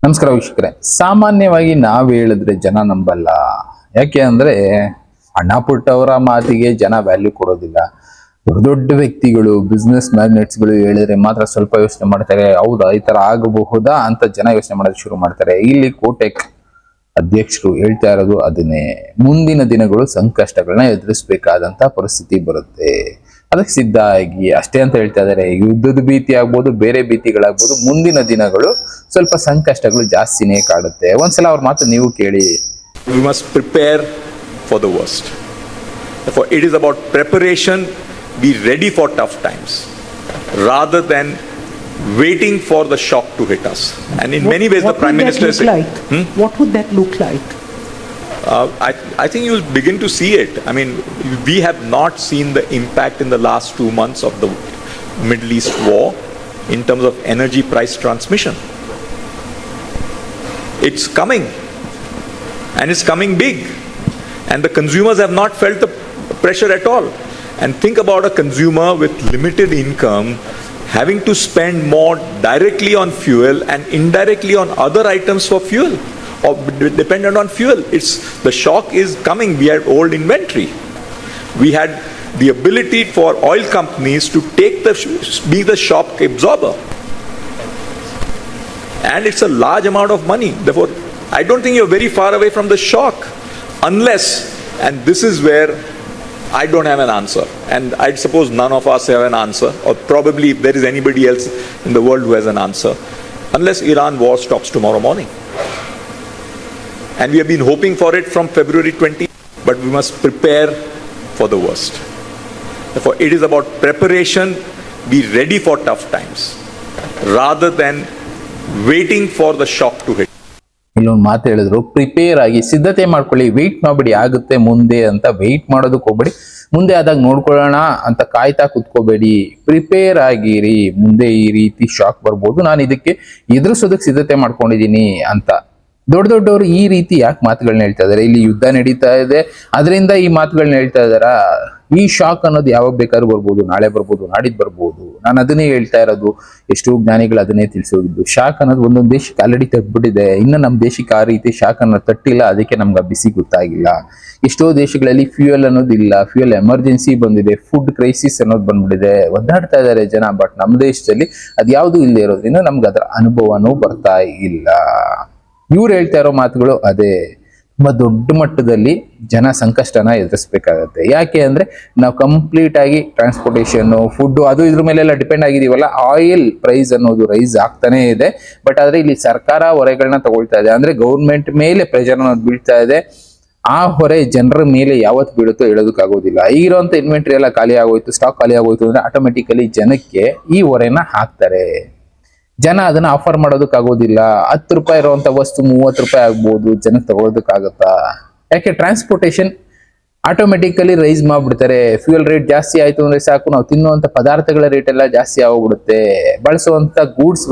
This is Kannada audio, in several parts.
ನಮಸ್ಕಾರ ವೀಕ್ಷಕರೇ. ಸಾಮಾನ್ಯವಾಗಿ ನಾವು ಹೇಳಿದ್ರೆ ಜನ ನಂಬಲ್ಲ. ಯಾಕೆ ಅಂದ್ರೆ ಅಣ್ಣ ಪುಟ್ಟವರ ಮಾತಿಗೆ ಜನ ವ್ಯಾಲ್ಯೂ ಕೊಡೋದಿಲ್ಲ. ದೊಡ್ಡ ದೊಡ್ಡ ವ್ಯಕ್ತಿಗಳು, ಬಿಸ್ನೆಸ್ ಮ್ಯಾಗ್ನೆಟ್ಸ್ಗಳು ಹೇಳಿದ್ರೆ ಮಾತ್ರ ಸ್ವಲ್ಪ ಯೋಚನೆ ಮಾಡ್ತಾರೆ. ಹೌದಾ, ಈ ತರ ಆಗಬಹುದಾ ಅಂತ ಜನ ಯೋಚನೆ ಮಾಡೋದು ಶುರು ಮಾಡ್ತಾರೆ. ಇಲ್ಲಿ ಕೋಟೆಕ್ ಅಧ್ಯಕ್ಷರು ಹೇಳ್ತಾ ಇರೋದು ಅದನ್ನೇ. ಮುಂದಿನ ದಿನಗಳು ಸಂಕಷ್ಟಗಳನ್ನ ಎದುರಿಸಬೇಕಾದಂತ ಪರಿಸ್ಥಿತಿ ಬರುತ್ತೆ, ಅದಕ್ಕೆ ಸಿದ್ಧ ಆಗಿ ಅಷ್ಟೇ ಅಂತ ಹೇಳ್ತಾ ಇದಾರೆ. ಯುದ್ಧದ ಭೀತಿ ಆಗ್ಬೋದು, ಬೇರೆ ಭೀತಿಗಳಾಗ್ಬೋದು, ಮುಂದಿನ ದಿನಗಳು ಸ್ವಲ್ಪ ಸಂಕಷ್ಟಗಳು ಜಾಸ್ತಿನೇ ಕಾಡುತ್ತೆ. ಒಂದ್ಸಲ ಅವ್ರ ಮಾತು ನೀವು ಕೇಳಿ. We must prepare for the worst. Therefore, it is about preparation. Be ready for tough times, rather than waiting for the shock to hit us. And in many ways, the Prime Minister said, what would that look like? I think you'll begin to see it. I mean, we have not seen the impact in the last 2 months of the Middle East war in terms of energy price transmission. It's coming, and it's coming big, and the consumers have not felt the pressure at all. And think about a consumer with limited income having to spend more directly on fuel and indirectly on other items for fuel, or dependent on fuel. The shock is coming. We had old inventory. We had the ability for oil companies to be the shock absorber. And it's a large amount of money. Therefore, I don't think you're very far away from the shock, unless, and this is where I don't have an answer, and I suppose none of us have an answer, or probably if there is anybody else in the world who has an answer, unless Iran war stops tomorrow morning. And we have been hoping for it from February 20, but we must prepare for the worst. Therefore, it is about preparation. Be ready for tough times, rather than waiting for the shock to hit. ಇಲ್ಲೊಂದು ಮಾತು ಹೇಳಿದ್ರು, ಪ್ರಿಪೇರ್ ಆಗಿ ಸಿದ್ಧತೆ ಮಾಡ್ಕೊಳ್ಳಿ, ವೆಯ್ಟ್ ಮಾಡಬೇಡಿ, ಆಗುತ್ತೆ ಮುಂದೆ ಅಂತ ವೆಯ್ಟ್ ಮಾಡೋದಕ್ಕೆ ಹೋಗ್ಬೇಡಿ, ಮುಂದೆ ಆದಾಗ ನೋಡ್ಕೊಳ್ಳೋಣ ಅಂತ ಕಾಯ್ತಾ ಕುತ್ಕೋಬೇಡಿ, ಪ್ರಿಪೇರ್ ಆಗಿರಿ, ಮುಂದೆ ಈ ರೀತಿ ಶಾಕ್ ಬರ್ಬೋದು, ನಾನು ಇದಕ್ಕೆ ಎದುರಿಸೋದಕ್ಕೆ ಸಿದ್ಧತೆ ಮಾಡ್ಕೊಂಡಿದ್ದೀನಿ ಅಂತ. ದೊಡ್ಡ ದೊಡ್ಡವರು ಈ ರೀತಿ ಯಾಕೆ ಮಾತುಗಳನ್ನ ಹೇಳ್ತಾ ಇದಾರೆ? ಇಲ್ಲಿ ಯುದ್ಧ ನಡೀತಾ ಇದೆ, ಅದರಿಂದ ಈ ಮಾತುಗಳನ್ನ ಹೇಳ್ತಾ ಇದಾರ? ಈ ಶಾಕ್ ಅನ್ನೋದು ಯಾವಾಗ ಬೇಕಾದ್ರೂ ಬರ್ಬೋದು, ನಾಳೆ ಬರ್ಬೋದು, ನಾಡಿದ್ದು ಬರ್ಬೋದು. ನಾನು ಅದನ್ನೇ ಹೇಳ್ತಾ ಇರೋದು. ಎಷ್ಟೋ ಜ್ಞಾನಿಗಳು ಅದನ್ನೇ ತಿಳಿಸೋಗಿದ್ದು. ಶಾಕ್ ಅನ್ನೋದು ಒಂದೊಂದು ದೇಶಕ್ಕೆ ಆಲ್ರೆಡಿ ತಗ್ಬಿಟ್ಟಿದೆ, ಇನ್ನು ನಮ್ಮ ದೇಶಕ್ಕೆ ಆ ರೀತಿ ಶಾಕ್ ಅನ್ನೋದು ತಟ್ಟಿಲ್ಲ, ಅದಕ್ಕೆ ನಮ್ಗೆ ಆ ಬಿಸಿ ಗೊತ್ತಾಗಿಲ್ಲ. ಎಷ್ಟೋ ದೇಶಗಳಲ್ಲಿ ಫ್ಯೂಯಲ್ ಅನ್ನೋದಿಲ್ಲ, ಫ್ಯೂಯಲ್ ಎಮರ್ಜೆನ್ಸಿ ಬಂದಿದೆ, ಫುಡ್ ಕ್ರೈಸಿಸ್ ಅನ್ನೋದು ಬಂದ್ಬಿಟ್ಟಿದೆ, ಒದ್ದಾಡ್ತಾ ಇದ್ದಾರೆ ಜನ. ಬಟ್ ನಮ್ಮ ದೇಶದಲ್ಲಿ ಅದ್ಯಾವುದು ಇಲ್ಲದೆ ಇರೋದ್ರಿಂದ ನಮ್ಗೆ ಅದರ ಅನುಭವನೂ ಬರ್ತಾ ಇಲ್ಲ. ಇವ್ರು ಹೇಳ್ತಾ ಇರೋ ಮಾತುಗಳು ಅದೇ. ತುಂಬಾ ದೊಡ್ಡ ಮಟ್ಟದಲ್ಲಿ ಜನ ಸಂಕಷ್ಟನ ಎದುರಿಸ್ಬೇಕಾಗತ್ತೆ. ಯಾಕೆ ಅಂದ್ರೆ ನಾವು ಕಂಪ್ಲೀಟ್ ಆಗಿ ಟ್ರಾನ್ಸ್ಪೋರ್ಟೇಷನ್, ಫುಡ್, ಅದು ಇದ್ರ ಮೇಲೆಲ್ಲ ಡಿಪೆಂಡ್ ಆಗಿದೀವಲ್ಲ. ಆಯಿಲ್ ಪ್ರೈಸ್ ಅನ್ನೋದು ರೈಸ್ ಆಗ್ತಾನೆ ಇದೆ. ಬಟ್ ಆದ್ರೆ ಇಲ್ಲಿ ಸರ್ಕಾರ ಹೊರೆಗಳನ್ನ ತಗೊಳ್ತಾ ಇದೆ, ಅಂದ್ರೆ ಗೌರ್ಮೆಂಟ್ ಮೇಲೆ ಪ್ರೆಷರ್ ಅನ್ನೋದು ಬೀಳ್ತಾ ಇದೆ. ಆ ಹೊರೆ ಜನರ ಮೇಲೆ ಯಾವತ್ತು ಬೀಳುತ್ತೋ ಹೇಳೋದಕ್ಕಾಗೋದಿಲ್ಲ. ಈಗಿರುವಂತ ಇನ್ವೆಂಟ್ರಿ ಎಲ್ಲ ಖಾಲಿ ಆಗೋಯ್ತು, ಸ್ಟಾಕ್ ಖಾಲಿ ಆಗೋಯ್ತು ಅಂದ್ರೆ ಆಟೋಮೆಟಿಕಲಿ ಜನಕ್ಕೆ ಈ ಹೊರೆನ ಹಾಕ್ತಾರೆ. ಜನ ಅದನ್ನ ಆಫರ್ ಮಾಡೋದಕ್ಕಾಗೋದಿಲ್ಲ. 10 ರೂಪಾಯಿ ಇರುವಂತ ವಸ್ತು 30 ರೂಪಾಯಿ ಆಗ್ಬೋದು, ಜನಕ್ಕೆ ತಗೊಳ್ಳೋದಕ್ಕಾಗತ್ತಾ? ಯಾಕೆ? ಟ್ರಾನ್ಸ್ಪೋರ್ಟೇಷನ್ ಆಟೋಮೆಟಿಕಲಿ ರೈಸ್ ಮಾಡ್ಬಿಡ್ತಾರೆ. ಫ್ಯೂಯಲ್ ರೇಟ್ ಜಾಸ್ತಿ ಆಯ್ತು ಅಂದ್ರೆ ಸಾಕು, ನಾವು ತಿನ್ನುವಂತ ಪದಾರ್ಥಗಳ ರೇಟ್ ಎಲ್ಲ ಜಾಸ್ತಿ ಆಗ್ಬಿಡುತ್ತೆ, ಬಳಸುವಂತ ಗೂಡ್ಸ್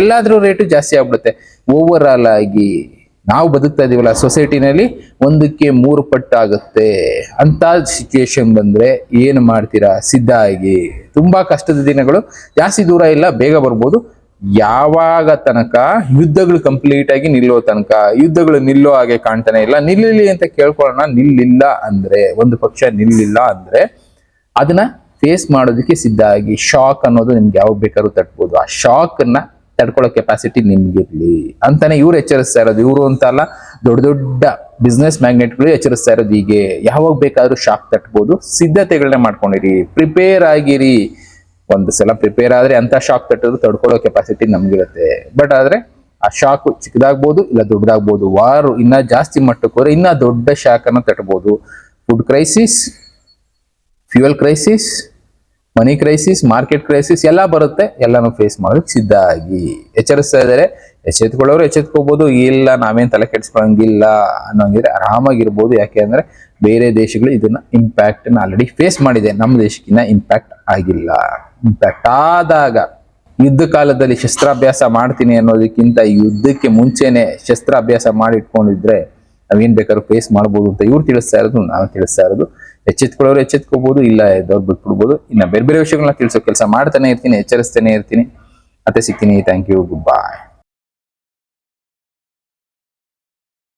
ಎಲ್ಲಾದ್ರೂ ರೇಟು ಜಾಸ್ತಿ ಆಗ್ಬಿಡುತ್ತೆ. ಓವರ್ ಆಲ್ ಆಗಿ ನಾವು ಬದುಕ್ತಾ ಇದೀವಲ್ಲ ಸೊಸೈಟಿನಲ್ಲಿ, 1ಕ್ಕೆ 3 ಪಟ್ಟು ಆಗುತ್ತೆ. ಅಂತ ಸಿಚುಯೇಷನ್ ಬಂದ್ರೆ ಏನು ಮಾಡ್ತೀರಾ? ಸಿದ್ಧ ಆಗಿ. ತುಂಬಾ ಕಷ್ಟದ ದಿನಗಳು ಜಾಸ್ತಿ ದೂರ ಇಲ್ಲ, ಬೇಗ ಬರ್ಬೋದು. ಯಾವಾಗ ತನಕ ಯುದ್ಧಗಳು ಕಂಪ್ಲೀಟ್ ಆಗಿ ನಿಲ್ಲೋ ತನಕ. ಯುದ್ಧಗಳು ನಿಲ್ಲೋ ಹಾಗೆ ಕಾಣ್ತಾನೆ ಇಲ್ಲ. ನಿಲ್ಲಲಿ ಅಂತ ಕೇಳ್ಕೊಳ್ಳೋಣ. ನಿಲ್ಲಿಲ್ಲ ಅಂದ್ರೆ, ಒಂದು ಪಕ್ಷ ನಿಲ್ಲಿಲ್ಲ ಅಂದ್ರೆ ಅದನ್ನ ಫೇಸ್ ಮಾಡೋದಕ್ಕೆ ಸಿದ್ಧ ಆಗಿ. ಶಾಕ್ ಅನ್ನೋದು ನಿಮ್ಗೆ ಯಾವಾಗ ಬೇಕಾದ್ರೂ ತಟ್ಬೋದು. ಆ ಶಾಕ್ ಅನ್ನ ತಡ್ಕೊಳ್ಳೋ ಕೆಪಾಸಿಟಿ ನಿಮ್ಗಿರ್ಲಿ ಅಂತಾನೆ ಇವ್ರು ಎಚ್ಚರಿಸ್ತಾ ಇರೋದು. ಇವರು ಅಂತ ಅಲ್ಲ, ದೊಡ್ಡ ದೊಡ್ಡ ಬಿಸ್ನೆಸ್ ಮ್ಯಾಗ್ನೆಟ್ಗಳು ಎಚ್ಚರಿಸ್ತಾ ಇರೋದು. ಹೀಗೆ ಯಾವಾಗ ಬೇಕಾದ್ರೂ ಶಾಕ್ ತಟ್ಬೋದು, ಸಿದ್ಧತೆಗಳನ್ನ ಮಾಡ್ಕೊಂಡಿರಿ, ಪ್ರಿಪೇರ್ ಆಗಿರಿ. ಒಂದು ಸಲ ಪ್ರಿಪೇರ್ ಆದ್ರೆ ಅಂತ ಶಾಕ್ ತಡ್ಕೊಳ್ಳೋ ಕೆಪಾಸಿಟಿ ನಮ್ಗಿರುತ್ತೆ. ಬಟ್ ಆದ್ರೆ ಆ ಶಾಕ್ ಚಿಕ್ಕದಾಗ್ಬೋದು ಇಲ್ಲ ದೊಡ್ಡದಾಗ್ಬೋದು. ವಾರು ಇನ್ನ ಜಾಸ್ತಿ ಮಟ್ಟಕ್ಕೆ ಹೋದ್ರೆ ಇನ್ನ ದೊಡ್ಡ ಶಾಕ್ ಅನ್ನ ತಟ್ಬೋದು. ಫುಡ್ ಕ್ರೈಸಿಸ್, ಫ್ಯೂಯಲ್ ಕ್ರೈಸಿಸ್, ಮನಿ ಕ್ರೈಸಿಸ್, ಮಾರ್ಕೆಟ್ ಕ್ರೈಸಿಸ್ ಎಲ್ಲ ಬರುತ್ತೆ. ಎಲ್ಲಾನು ಫೇಸ್ ಮಾಡೋದಕ್ಕೆ ಸಿದ್ಧ ಆಗಿ ಎಚ್ಚರಿಸ್ತಾ ಇದ್ದಾರೆ. ಎಚ್ಚೆತ್ಕೊಳ್ಳೋರು ಎಚ್ಚೆತ್ಕೋಬಹುದು, ಇಲ್ಲ ನಾವೇನ್ ತಲೆ ಕೆಡಿಸ್ಕೊಳಂಗಿಲ್ಲ ಅನ್ನೋಂಗಿದ್ರೆ ಆರಾಮಾಗಿರ್ಬೋದು. ಯಾಕೆ ಅಂದ್ರೆ ಬೇರೆ ದೇಶಗಳು ಇದನ್ನ ಇಂಪ್ಯಾಕ್ಟ್ ಆಲ್ರೆಡಿ ಫೇಸ್ ಮಾಡಿದೆ, ನಮ್ಮ ದೇಶಕ್ಕಿನ್ನ ಇಂಪ್ಯಾಕ್ಟ್ ಆಗಿಲ್ಲ. ಇಂಪ್ಯಾಕ್ಟ್ ಆದಾಗ ಯುದ್ಧ ಕಾಲದಲ್ಲಿ ಶಸ್ತ್ರಾಭ್ಯಾಸ ಮಾಡ್ತೀನಿ ಅನ್ನೋದಕ್ಕಿಂತ ಯುದ್ಧಕ್ಕೆ ಮುಂಚೆನೆ ಶಸ್ತ್ರಾಭ್ಯಾಸ ಮಾಡಿಟ್ಕೊಂಡಿದ್ರೆ ನಾವೇನ್ ಬೇಕಾದ್ರೂ ಫೇಸ್ ಮಾಡ್ಬೋದು ಅಂತ ಇವ್ರು ತಿಳಿಸ್ತಾ ಇರೋದು, ನಾವು ತಿಳಿಸ್ತಾ ಇರೋದು. ಎಚ್ಚೆತ್ಕೊಳ್ಳೋರು ಎಚ್ಚೆತ್ಕೋಬಹುದು, ಇಲ್ಲ ಎದ್ದವ್ರು ಬಿಟ್ಬಿಡ್ಬೋದು. ಇನ್ನ ಬೇರೆ ಬೇರೆ ವಿಷಯಗಳನ್ನ ತಿಳಿಸೋ ಕೆಲಸ ಮಾಡ್ತಾನೆ ಇರ್ತೀನಿ, ಎಚ್ಚರಿಸ್ತಾನೆ ಇರ್ತೀನಿ. ಮತ್ತೆ ಸಿಗ್ತೀನಿ. Thank you, good bye.